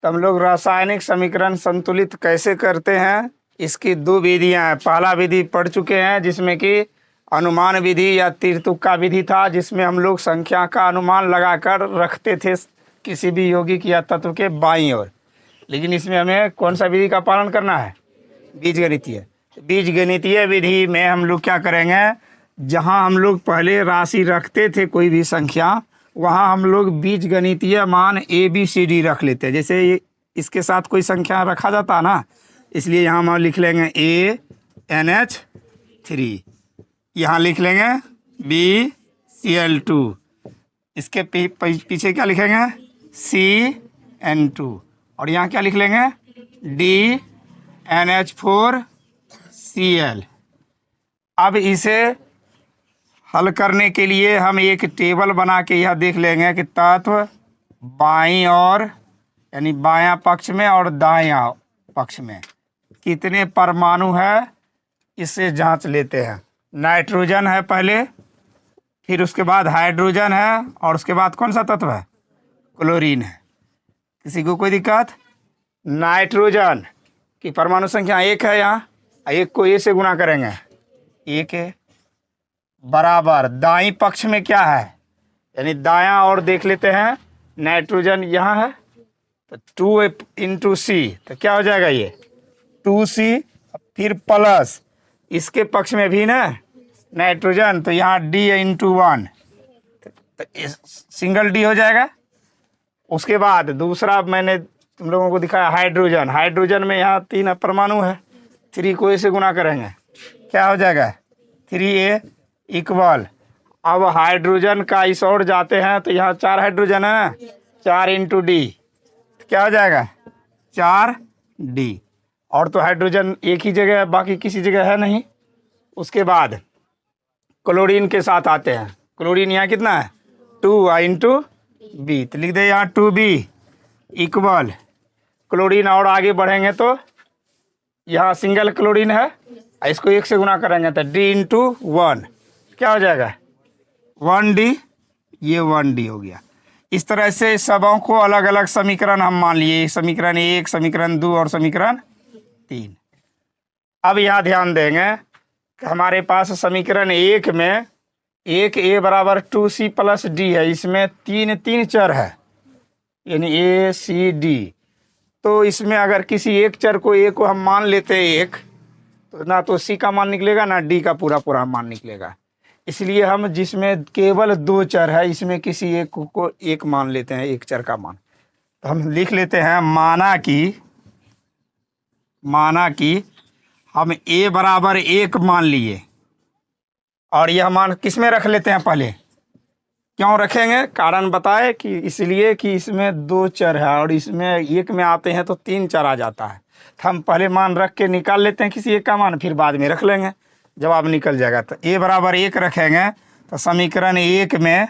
तो हम लोग रासायनिक समीकरण संतुलित कैसे करते हैं, इसकी दो विधियां हैं। पहला विधि पढ़ चुके हैं जिसमें कि अनुमान विधि या तीर-तुक्का विधि था, जिसमें हम लोग संख्या का अनुमान लगाकर रखते थे किसी भी यौगिक या तत्व के बाईं ओर। लेकिन इसमें हमें कौन सा विधि का पालन करना है? बीजगणितीय। बीजगणितीय विधि में हम लोग क्या करेंगे, जहां हम लोग पहले राशि रखते थे कोई भी संख्या, वहां हम लोग बीजगणितीय मान ABCD रख लेते हैं। जैसे इसके साथ कोई संख्या रखा जाता है ना, इसलिए यहाँ हम लिख लेंगे ANH3, यहाँ लिख लेंगे BCl2, इसके पीछे क्या लिखेंगे CN2, और यहाँ क्या लिख लेंगे DNH4Cl। अब इसे हल करने के लिए हम एक टेबल बना के यह देख लेंगे कि तत्व बाईं और यानी बायां पक्ष में और दायां पक्ष में कितने परमाणु है, इससे जांच लेते हैं। नाइट्रोजन है पहले, फिर उसके बाद हाइड्रोजन है, और उसके बाद कौन सा तत्व है? क्लोरीन है। किसी को कोई दिक्कत? नाइट्रोजन की परमाणु संख्या 1 है, यहाँ 1 को A से गुना करेंगे, 1 है बराबर दाईं पक्ष में क्या है, यानी दायां और देख लेते हैं। नाइट्रोजन यहाँ है तो 2 × C, तो क्या हो जाएगा ये 2C, फिर प्लस इसके पक्ष में भी ना नाइट्रोजन, तो यहाँ D × 1, तो सिंगल D हो जाएगा। उसके बाद दूसरा मैंने तुम लोगों को दिखाया हाइड्रोजन। हाइड्रोजन में यहाँ 3 परमाणु है, 3 को A से गुना करेंगे, क्या हो जाएगा 3A इक्वल। अब हाइड्रोजन का इस ओर जाते हैं तो यहाँ 4 हाइड्रोजन है ना, 4 × D, क्या हो जाएगा 4D। और तो हाइड्रोजन एक ही जगह है, बाकी किसी जगह है नहीं। उसके बाद क्लोरीन के साथ आते हैं। क्लोरीन यहाँ कितना है 2 × B, तो लिख दे यहाँ 2B इक्वल। क्लोरीन और आगे बढ़ेंगे तो यहाँ सिंगल क्लोरीन है, इसको 1 से गुना करेंगे तो D × 1, क्या हो जाएगा 1D, ये 1D हो गया। इस तरह से सबों को अलग अलग समीकरण हम मान लिए, समीकरण 1, समीकरण 2 और समीकरण 3। अब यहाँ ध्यान देंगे कि हमारे पास समीकरण 1 में 1A बराबर 2C + D है, इसमें 3 चर है यानी ACD। तो इसमें अगर किसी एक चर को A को हम मान लेते हैं 1, तो ना तो C का मान निकलेगा ना D का पूरा मान निकलेगा। इसलिए हम जिसमें केवल 2 चर है, इसमें किसी एक को 1 मान लेते हैं, एक चर का मान। तो हम लिख लेते हैं माना कि हम A बराबर 1 मान लिए, और यह मान किस में रख लेते हैं पहले। क्यों रखेंगे, कारण बताए कि इसलिए कि इसमें 2 चर है और इसमें 1 में आते हैं तो 3 चर आ जाता है। तो हम पहले मान रख के निकाल लेते हैं किसी एक का मान, फिर बाद में रख लेंगे, जवाब निकल जाएगा। तो A बराबर 1 रखेंगे तो समीकरण 1 में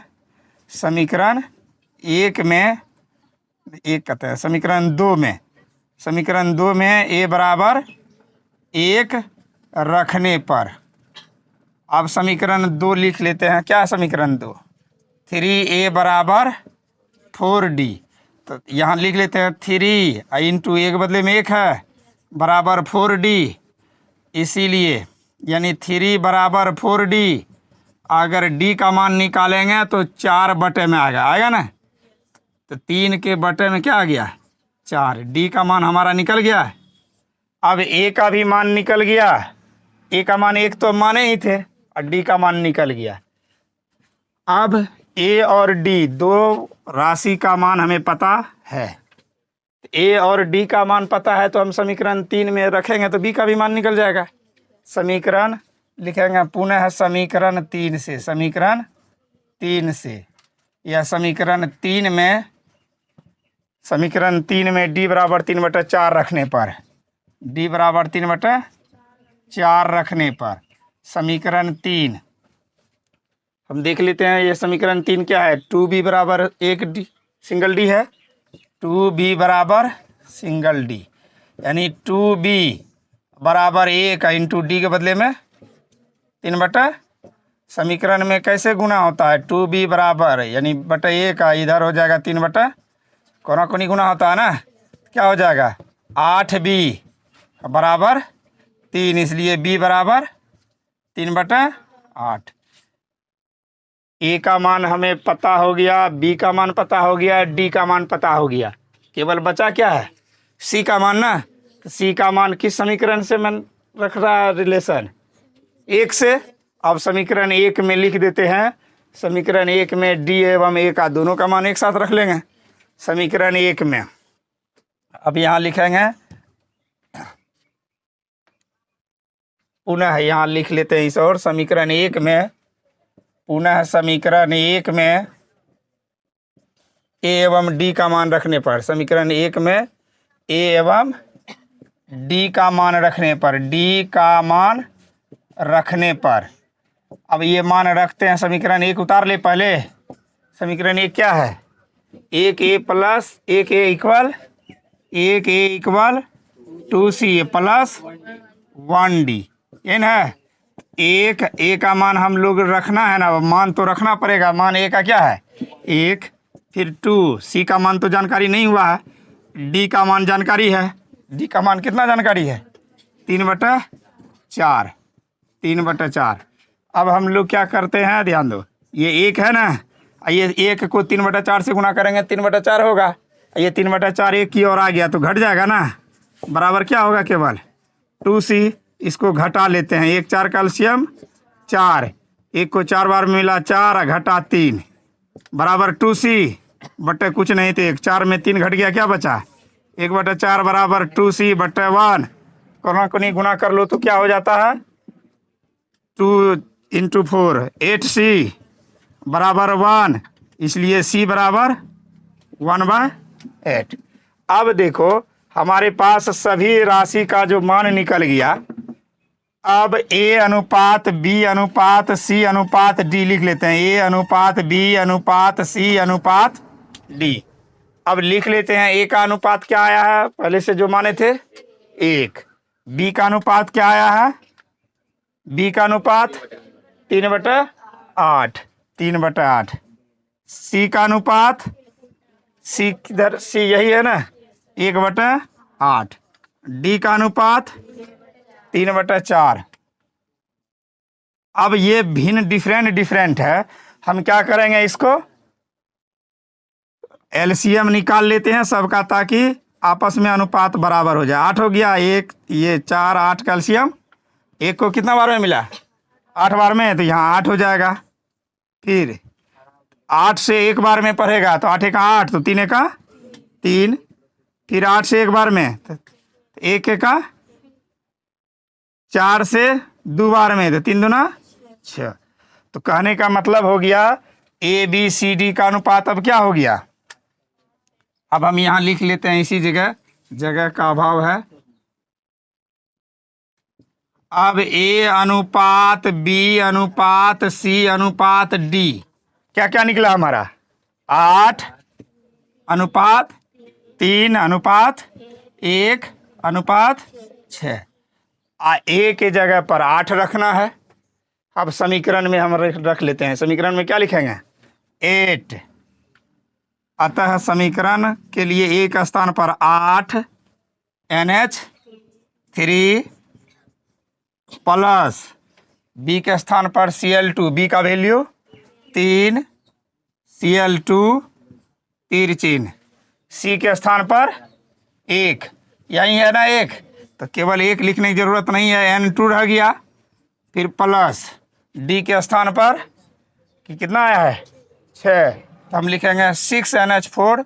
समीकरण 2 में A बराबर 1 रखने पर, अब समीकरण 2 लिख लेते हैं। क्या समीकरण 2, 3A बराबर 4D, तो यहाँ लिख लेते हैं 3 × A के बदले में 1 है बराबर 4D। इसीलिए यानी 3 बराबर 4D, अगर D का मान निकालेंगे तो 4 बटे में आएगा ना, तो 3 के बटे में क्या आ गया 4, D का मान हमारा निकल गया। अब A का भी मान निकल गया, A का मान 1 तो माने ही थे और D का मान निकल गया। अब A और D दो राशि का मान हमें पता है, A और D का मान पता है, तो हम समीकरण 3 में रखेंगे तो B का भी मान निकल जाएगा। समीकरण लिखेंगे पुनः समीकरण 3 से, या समीकरण 3 में D बराबर 3/4 रखने पर, D बराबर 3/4 रखने पर समीकरण 3 हम देख लेते हैं। ये समीकरण 3 क्या है, 2B बराबर 1D सिंगल D है, 2B बराबर सिंगल D, यानी 2B बराबर 1 × D के बदले में 3/, समीकरण में कैसे गुना होता है, 2B बराबर यानी बटे 1 इधर हो जाएगा 3/, कोना कोनी गुना होता है ना, क्या हो जाएगा 8b बराबर 3, इसलिए b बराबर 3/8। ए का मान हमें पता हो गया, बी का मान पता हो गया, डी का मान पता हो गया, केवल बचा क्या है सी का मान ना। तो सी का मान किस समीकरण से मैं रख रहा है रिलेशन 1 से। अब समीकरण 1 में लिख देते हैं, समीकरण 1 में डी एवं ए का दोनों का मान एक साथ रख लेंगे समीकरण 1 में। अब यहाँ लिखेंगे, पुनः यहाँ लिख लेते हैं इस और समीकरण 1 में, पुनः समीकरण 1 में ए एवं डी का मान रखने पर, समीकरण 1 में ए एवं डी का मान रखने पर, डी का मान रखने पर, अब ये मान रखते हैं। समीकरण 1 उतार ले पहले। समीकरण 1 क्या है 1a plus 1a equal 1a equal 2ca plus 1d, ये ना 1 a का मान हम लोग रखना है ना, मान तो रखना पड़ेगा। मान a का क्या है 1, फिर 2, c का मान तो जानकारी नहीं हुआ है, d का मान जानकारी है। d का मान कितना जानकारी है 3/4, 3/4। अब हम लोग क्या करते हैं, ध्यान दो, ये 1 है ना, ये 1 को 3/4 से गुना करेंगे 3/4 होगा, ये 3/4 1 की ओर आ गया तो घट जाएगा ना, बराबर क्या होगा केवल 2c। इसको घटा लेते हैं, 1 4 कैल्शियम 4, 1 को 4 बार मिला 4 घटा 3 बराबर 2c बटे कुछ नहीं तो 1, 4 में 3 घट गया, क्या बचा 1/4 बराबर 2c बटे 1। कोना कोनी गुना कर लो तो क्या हो जाता है 2 × 4 8c बराबर 1, इसलिए c बराबर 1/8। अब देखो हमारे पास सभी राशि का जो मान निकल गया। अब a अनुपात b अनुपात c अनुपात d लिख लेते हैं, a अनुपात b अनुपात c अनुपात d। अब लिख लेते हैं a का अनुपात क्या आया है पहले से जो माने थे 1, b का अनुपात क्या आया है, b का अनुपात 3/8, 3/8। c का अनुपात, c किधर, c यही है ना 1/8। d का अनुपात 3/4। अब ये भिन्न डिफरेंट है, हम क्या करेंगे इसको एलसीएम निकाल लेते हैं सबका, ताकि आपस में अनुपात बराबर हो जाए। 8 हो गया, 1 ये 4 8 कैल्शियम, 1 को कितना बार में मिला 8 बार में, तो यहाँ 8 हो जाएगा। फिर 8 से 1 बार में पढ़ेगा तो 8 का 8 तो 3 का 3, फिर 8 से 1 बार में तो 1 का 4 से 2 बार में तो 3 दूना 6। तो कहने का मतलब हो गया ए बी सी डी का अनुपात अब क्या हो गया। अब हम यहाँ लिख लेते हैं, इसी जगह का अभाव है। अब ए अनुपात बी अनुपात सी अनुपात डी क्या क्या निकला हमारा 8 अनुपात 3 अनुपात 1 अनुपात 6। ए के जगह पर 8 रखना है। अब समीकरण में हम रख लेते हैं, समीकरण में क्या लिखेंगे 8। अतः समीकरण के लिए ए का स्थान पर 8 NH3 प्लस बी के स्थान पर Cl2, बी का वैल्यू 3 Cl2 तीर चिन्ह, सी के स्थान पर 1 यही है ना 1, तो केवल 1 लिखने की जरूरत नहीं है, N2 रह गया। फिर प्लस डी के स्थान पर कि कितना आया है 6, तो हम लिखेंगे 6NH4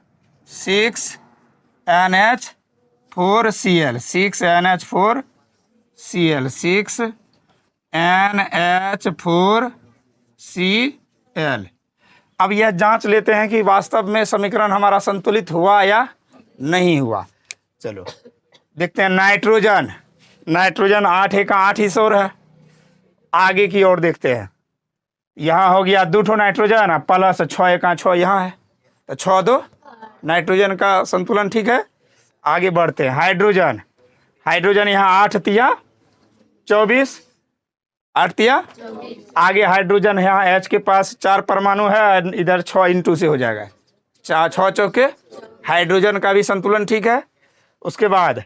6NH4Cl 6NH4Cl 6NH4Cl। अब यह जांच लेते हैं कि वास्तव में समीकरण हमारा संतुलित हुआ या नहीं हुआ। चलो देखते हैं। नाइट्रोजन, नाइट्रोजन 8 का 8 ही शोर है। आगे की ओर देखते हैं, यहाँ हो गया 2 नाइट्रोजन प्लस 6 का 6 यहाँ है, तो 6 2 नाइट्रोजन का संतुलन ठीक है। आगे बढ़ते हैं। हाइड्रोजन, हाइड्रोजन यहाँ 8 तिया 24 8 तिया, आगे हाइड्रोजन यहाँ H के पास 4 परमाणु है, इधर 6 × से हो जाएगा 6 6 चौके। हाइड्रोजन का भी संतुलन ठीक है। उसके बाद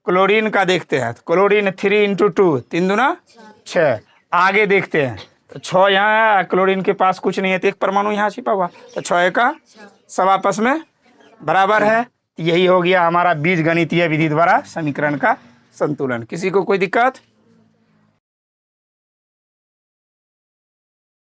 क्लोरीन का देखते हैं, तो क्लोरीन 3 इंटू 2, 3 दूना 6। आगे देखते हैं तो 6 यहाँ है, क्लोरीन के पास कुछ नहीं है तो एक परमाणु यहाँ छिपा हुआ, तो 6 का सब आपस में बराबर है। यही हो गया हमारा बीज गणितीय विधि द्वारा समीकरण का संतुलन। किसी को कोई दिक्कत?